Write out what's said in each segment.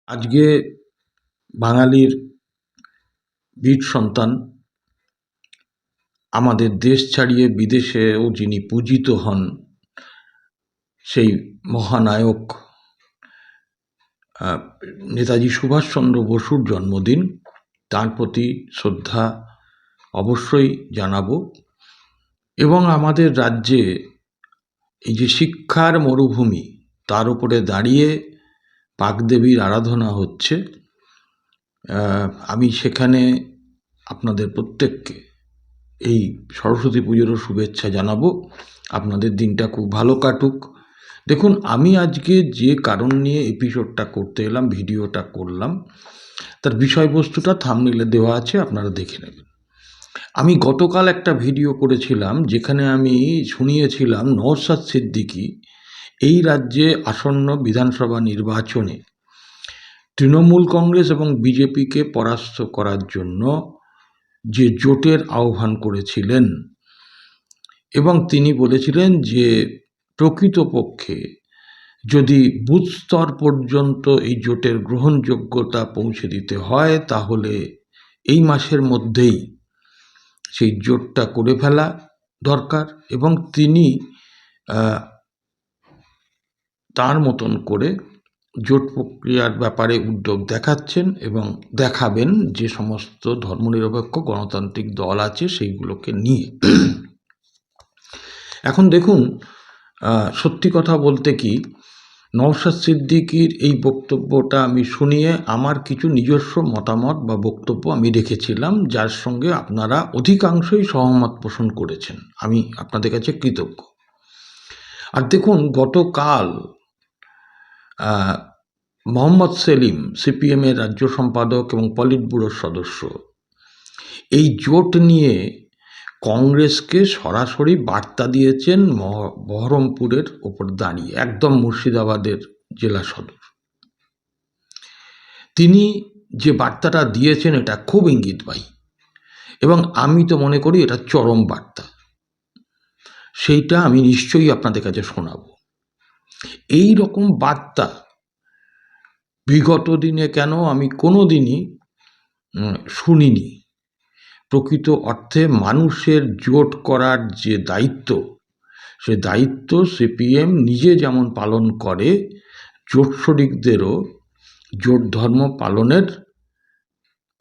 আজকে বাঙালির বীর সন্তান, আমাদের দেশ ছাড়িয়ে বিদেশেও যিনি পূজিত হন, সেই মহানায়ক নেতাজি সুভাষচন্দ্র বসুর জন্মদিন। তার প্রতি শ্রদ্ধা অবশ্যই জানাবো। এবং আমাদের রাজ্যে এই যে শিক্ষার মরুভূমি, তার উপরে দাঁড়িয়ে বাগদেবীর আরাধনা হচ্ছে। আমি সেখানে আপনাদের প্রত্যেককে এই সরস্বতী পুজোরও শুভেচ্ছা জানাবো। আপনাদের দিনটা খুব ভালো কাটুক। দেখুন, আমি আজকে যে কারণ নিয়ে এপিসোডটা করতে এলাম, ভিডিওটা করলাম, তার বিষয়বস্তুটা থাম্বনেইলে দেওয়া আছে, আপনারা দেখে নেবেন। আমি গতকাল একটা ভিডিও করেছিলাম যেখানে আমি শুনিয়েছিলাম নওশাদ সিদ্দিকী এই রাজ্যে আসন্ন বিধানসভা নির্বাচনে তৃণমূল কংগ্রেস এবং বিজেপিকে পরাস্ত করার জন্য যে জোটের আহ্বান করেছিলেন, এবং তিনি বলেছিলেন যে প্রকৃতপক্ষে যদি বুথ স্তর পর্যন্ত এই জোটের গ্রহণযোগ্যতা পৌঁছে দিতে হয়, তাহলে এই মাসের মধ্যেই সেই জোটটা করে ফেলা দরকার। এবং তিনি তার মতন করে জোট প্রক্রিয়ার ব্যাপারে উদ্যোগ দেখাচ্ছেন এবং দেখাবেন যে সমস্ত ধর্মনিরপেক্ষ গণতান্ত্রিক দল আছে সেইগুলোকে নিয়ে। এখন দেখুন, সত্যি কথা বলতে কি, নওশাদ সিদ্দিকীর এই বক্তব্যটা আমি শুনিয়ে আমার কিছু নিজস্ব মতামত বা বক্তব্য আমি রেখেছিলাম, যার সঙ্গে আপনারা অধিকাংশই সহমত পোষণ করেছেন। আমি আপনাদের কাছে কৃতজ্ঞ। আর দেখুন, গতকাল মোহাম্মদ সেলিম, সিপিএমের রাজ্য সম্পাদক এবং পলিট ব্যুরোর সদস্য, এই জোট নিয়ে কংগ্রেসকে সরাসরি বার্তা দিয়েছেন বহরমপুরের ওপর দাঁড়িয়ে, একদম মুর্শিদাবাদের জেলা সদর। তিনি যে বার্তাটা দিয়েছেন এটা খুব ইঙ্গিতবাহী, এবং আমি তো মনে করি এটা চরম বার্তা। সেইটা আমি নিশ্চয়ই আপনাদের কাছে শোনাবো। এই রকম বার্তা বিগত দিনে কেন আমি কোনো দিনই শুনিনি। প্রকৃত অর্থে মানুষের জোট করার যে দায়িত্ব, সে দায়িত্ব সিপিএম নিজে যেমন পালন করে, জোট শরিকদেরও জোট ধর্ম পালনের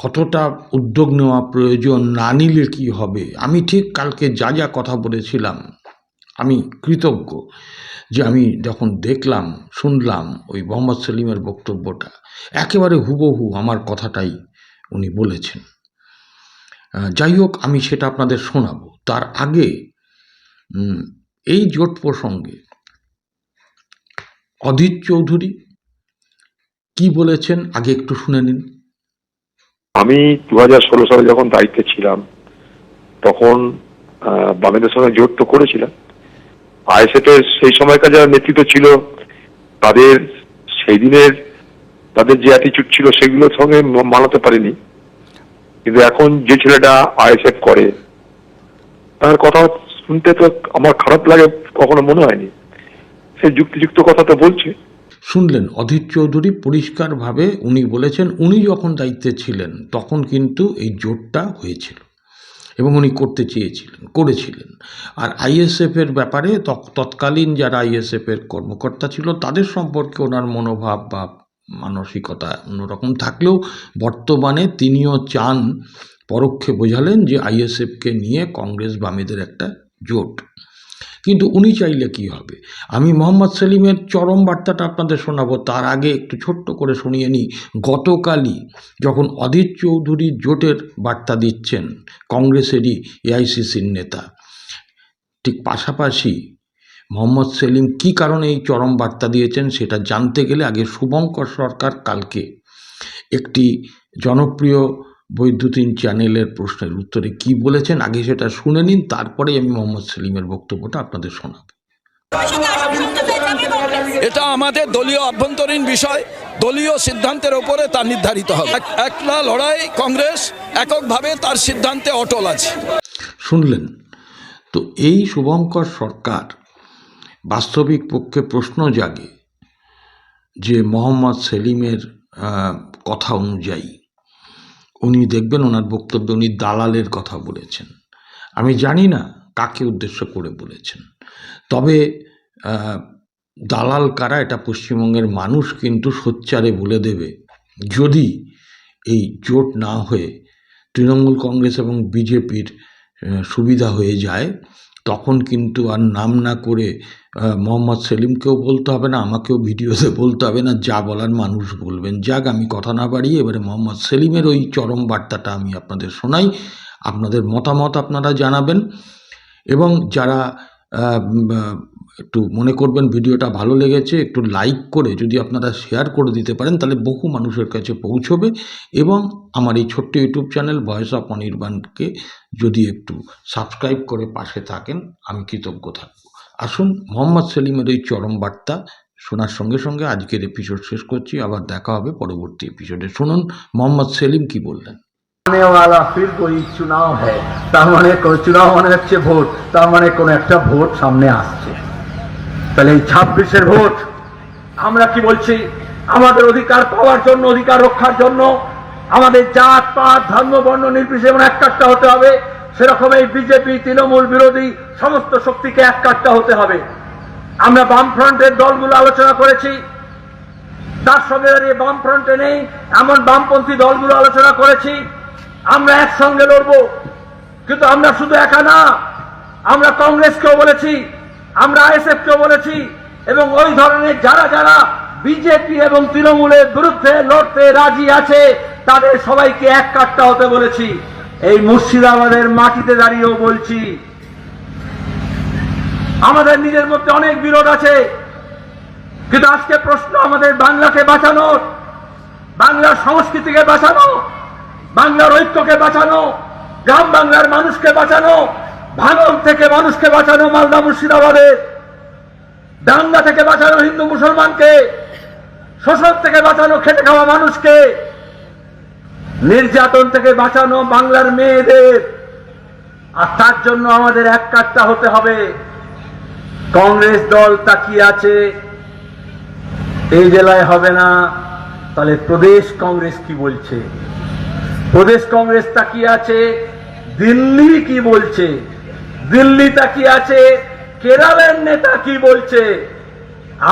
কতটা উদ্যোগ নেওয়া প্রয়োজন, না নিলে কী হবে। আমি ঠিক কালকে যা যা কথা বলেছিলাম, আমি কৃতজ্ঞ যে আমি যখন দেখলাম, শুনলাম ওই মোহাম্মদ সেলিমের বক্তব্যটা, একেবারে হুবহু আমার কথাটাই উনি বলেছেন। যাই হোক, আমি সেটা আপনাদের শোনাবো। তার আগে এই জোট প্রসঙ্গে অধীর চৌধুরী কি বলেছেন আগে একটু শুনে নিন। আমি 2016 সালে যখন দায়িত্বে ছিলাম, তখন বামেদের সঙ্গে জোট তো করেছিলাম। আইএসএফ এর সেই সময়কার যারা নেতৃত্ব ছিল, তাদের সেই দিনের তাদের যে অ্যাটিচিউড ছিল সেগুলোর সঙ্গে মানাতে পারিনি। কিন্তু এখন যে ছেলেটা আইএসএফ করে, তার কথা শুনতে তো আমার খারাপ লাগে, কখনো মনে হয়নি। সে যুক্তিযুক্ত কথা তো বলছে। শুনলেন অধীর চৌধুরী পরিষ্কারভাবে উনি বলেছেন, উনি যখন দায়িত্বে ছিলেন তখন কিন্তু এই জোটটা হয়েছিল এবং উনি করতে চেয়েছিলেন, করেছিলেন। আর আইএসএফের ব্যাপারে তৎকালীন যারা আইএসএফের কর্মকর্তা ছিল তাদের সম্পর্কে ওনার মনোভাব বা মানসিকতা অন্যরকম থাকলেও বর্তমানে তিনিও চান, পরোক্ষে বোঝালেন যে আইএসএফকে নিয়ে কংগ্রেস বামেদের একটা জোট। কিন্তু উনি চাইলে কি হবে। আমি মোহাম্মদ সেলিমের চরম বার্তাটা আপনাদের শোনাবো, তার আগে একটু ছোট্ট করে শুনিয়ে নিই। গতকালই যখন অধীর চৌধুরী জোটের বার্তা দিচ্ছেন, কংগ্রেসেরই এআইসিসির নেতা, ঠিক পাশাপাশি মোহাম্মদ সেলিম কি কারণে এই চরম বার্তা দিয়েছেন সেটা জানতে গেলে আগে শুভঙ্কর সরকার কালকে একটি জনপ্রিয় বৈদ্যুতিন চ্যানেলের প্রশ্নের উত্তরে কি বলেছেন আগে সেটা শুনে নিন, তারপরেই আমি মোহাম্মদ সেলিমের বক্তব্যটা আপনাদের শোনাব। এটা আমাদের দলীয় অভ্যন্তরীণ বিষয়, দলীয় সিদ্ধান্তের উপরে তা নির্ধারিত হবে। একলা লড়াই, কংগ্রেস এককভাবে তার সিদ্ধান্তে অটল আছে। শুনলেন তো, এই শুভঙ্কর সরকার বাস্তবিক পক্ষে প্রশ্ন জাগে যে মোহাম্মদ সেলিমের কথা অনুযায়ী উনি দেখবেন ওনার বক্তব্যে উনি দালালের কথা বলেছেন। আমি জানি না কাকে উদ্দেশ্য করে বলেছেন, তবে দালাল কারা এটা পশ্চিমবঙ্গের মানুষ কিন্তু সোচ্চারে বলে দেবে। যদি এই জোট না হয়ে তৃণমূল কংগ্রেস এবং বিজেপির সুবিধা হয়ে যায়, তখন কিন্তু আর নাম না করে মোহাম্মদ সেলিমকেও বলতে হবে না, আমাকেও ভিডিওতে বলতে হবে না, যা বলার মানুষ বলবেন। যাক, আমি কথা না বাড়িয়ে এবারে মোহাম্মদ সেলিমের ওই চরম বার্তাটা আমি আপনাদের শোনাই। আপনাদের মতামত আপনারা জানাবেন, এবং যারা একটু মনে করবেন ভিডিওটা ভালো লেগেছে, একটু লাইক করে যদি আপনারা শেয়ার করে দিতে পারেন, তাহলে বহু মানুষের কাছে পৌঁছবে। এবং আমার এই ছোট্ট ইউটিউব চ্যানেল ভয়েস অফ অনির্বাণকে যদি একটু সাবস্ক্রাইব করে পাশে থাকেন, আমি কৃতজ্ঞ থাকব। আসুন মোহাম্মদ সেলিমের এই চরম বার্তা শোনার সঙ্গে সঙ্গে আজকের এপিসোড শেষ করছি। আবার দেখা হবে পরবর্তী এপিসোডে। শুনুন মোহাম্মদ সেলিম কি বললেন। आने वाला फिर कोई चुनाव है, তার মানে কোন চুনাव মানে হচ্ছে ভোট, তার মানে কোন একটা ভোট সামনে আসছে। তাহলে এই 26-এর ভোট আমরা কি বলছি? আমাদের অধিকার পাওয়ার জন্য, অধিকার রক্ষার জন্য আমাদের জাত পাত ধর্ম বর্ণ নির্বিশেষে যেমন একটা হতে হবে, সেরকম এই বিজেপি তৃণমূল বিরোধী সমস্ত শক্তিকে একটা হতে হবে। আমরা বামফ্রন্টের দলগুলো আলোচনা করেছি, তার সঙ্গে দাঁড়িয়ে বামফ্রন্টে নেই এমন বামপন্থী দলগুলো আলোচনা করেছি। আমরা একসঙ্গে লড়বো, কিন্তু আমরা শুধু একা না, আমরা কংগ্রেসকেও বলেছি, আমরা আইএসএফকেও বলেছি, এবং ওই ধরনের যারা যারা বিজেপি এবং তৃণমূলের বিরুদ্ধে লড়তে রাজি আছে তাদের সবাইকে একটা হতে বলেছি। এই মুর্শিদাবাদের মাটিতে দাঁড়িয়েও বলছি, আমাদের নিজের মধ্যে অনেক বিরোধ আছে, কিন্তু আজকে প্রশ্ন আমাদের বাংলাকে বাঁচানোর, বাংলার সংস্কৃতিকে বাঁচানো, বাংলার ঐক্যকে বাঁচানো, গ্রাম বাংলার মানুষকে বাঁচানো, ভাঙন থেকে মানুষকে বাঁচানো, মালদা মুর্শিদাবাদের দাঙ্গা থেকে বাঁচানো হিন্দু মুসলমানকে, শোষণ থেকে বাঁচানো খেটে খাওয়া মানুষকে, নির্যাতন থেকে বাঁচানো বাংলার মেয়েদের। আর তার জন্য আমাদের একটা হতে হবে। কংগ্রেস দল তাকিয়ে আছে এই জেলায় হবে না, তাহলে প্রদেশ কংগ্রেস কি বলছে? প্রদেশ কংগ্রেস তাকিয়ে আছে দিল্লি কি বলছে, দিল্লি তাকিয়ে আছে কেরলের নেতা কি বলছে।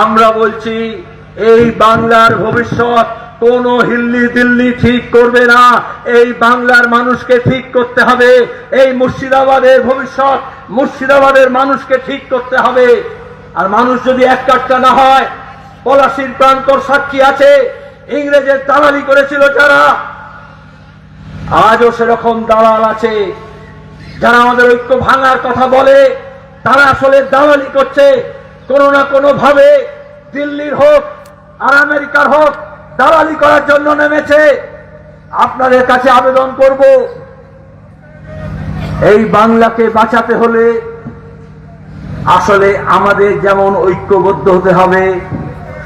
আমরা বলছি এই বাংলার ভবিষ্যৎ কোন হিল্লি দিল্লি ঠিক করবে না, এই বাংলার মানুষকে ঠিক করতে হবে। এই মুর্শিদাবাদের ভবিষ্যৎ মুর্শিদাবাদের মানুষকে ঠিক করতে হবে। আর মানুষ যদি একটা না হয়, পলাশির প্রান্তর সাক্ষী আছে, ইংরেজের দালালি করেছিল যারা, আজও সেরকম দালাল আছে যারা আমাদের ঐক্য ভাঙার কথা বলে, তারা আসলে দালালি করছে। কোনো না কোনো ভাবে দিল্লির হোক আর আমেরিকার হোক দালালি করার জন্য নেমেছে। আপনাদের কাছে আবেদন করব, এই বাংলাকে বাঁচাতে হলে আসলে আমাদের যেমন ঐক্যবদ্ধ হতে হবে,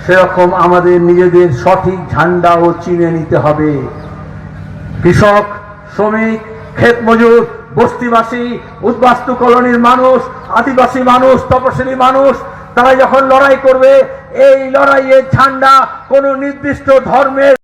সেরকম আমাদের নিজেদের সঠিক ঝান্ডাও চিনে নিতে হবে। কৃষক, শ্রমিক, ক্ষেত মজুর, বস্তিবাসী, উদ্বাস্তু কলোনির মানুষ, আদিবাসী মানুষ, তপশিলি মানুষ, তারা যখন লড়াই করবে, এই লড়াইয়ের ঝান্ডা কোনো নির্দিষ্ট ধর্মের